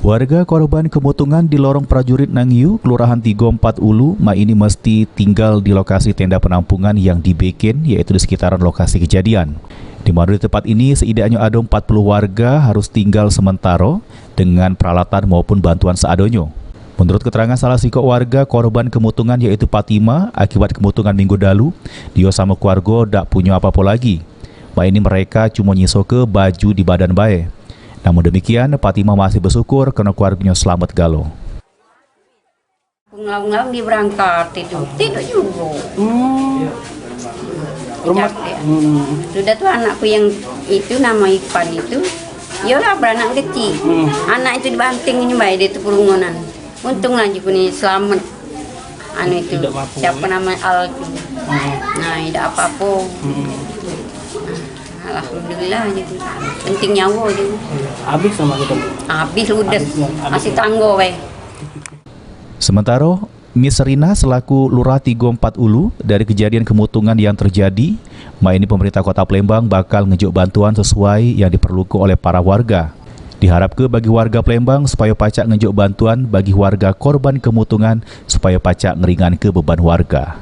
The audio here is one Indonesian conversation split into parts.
Warga korban kemutungan di lorong prajurit Nangyu, Kelurahan 34 Ulu, ini mesti tinggal di lokasi tenda penampungan yang dibikin, yaitu di sekitaran lokasi kejadian. Di mana di tempat ini setidaknya ada 40 warga harus tinggal sementara dengan peralatan maupun bantuan seadanya. Menurut keterangan salah satu warga korban kemutungan yaitu Fatima, akibat kemutungan minggu lalu, dia sama keluarga tak punya apa-apa lagi. Ini mereka cuma nyiso ke baju di badan bae. Namun demikian, Fatima masih bersyukur karena keluarganya selamat galo. Ngaung-ngaung di berangkat itu, tidur juga. Rumah Sudah tuh anakku yang itu nama Ipan itu, yolah beranak kecil. Anak itu dibanting ini baik itu perungunan. Untung lagi nih selamat. Anu itu siapa nama Al itu. Nah, tidak apa-apa. Alhamdulillah gitu. Penting nyawa gitu. habis sama kita. Habis ludes, masih tanggo weh. Sementara, Miss Rina selaku Lurah 34 Ulu dari kejadian kemutungan yang terjadi, ini pemerintah Kota Palembang bakal ngejuk bantuan sesuai yang diperlukan oleh para warga. Diharap ke bagi warga Palembang supaya pacak ngejuk bantuan bagi warga korban kemutungan supaya pacak ngeringan ke beban warga.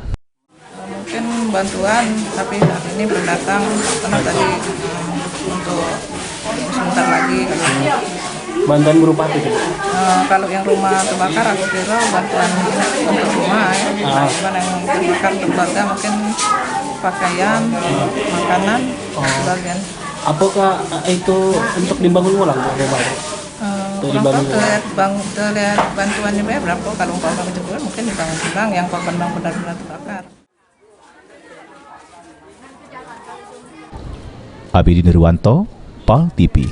Mungkin bantuan, tapi saat ini belum datang karena tadi untuk sebentar lagi. Bantuan berupa apa itu? Kalau yang rumah terbakar aku kira bantuan untuk rumah ya. Cuman yang terbakar untuk keluarga mungkin pakaian, makanan, sebagian. Apakah itu untuk dibangun ulang rumah? Kurang tahu terlihat bantuannya berapa. Kalau umpama itu kurang mungkin dibangun ulang yang korban benar-benar terbakar. Abidi Nirwanto, PAL TV.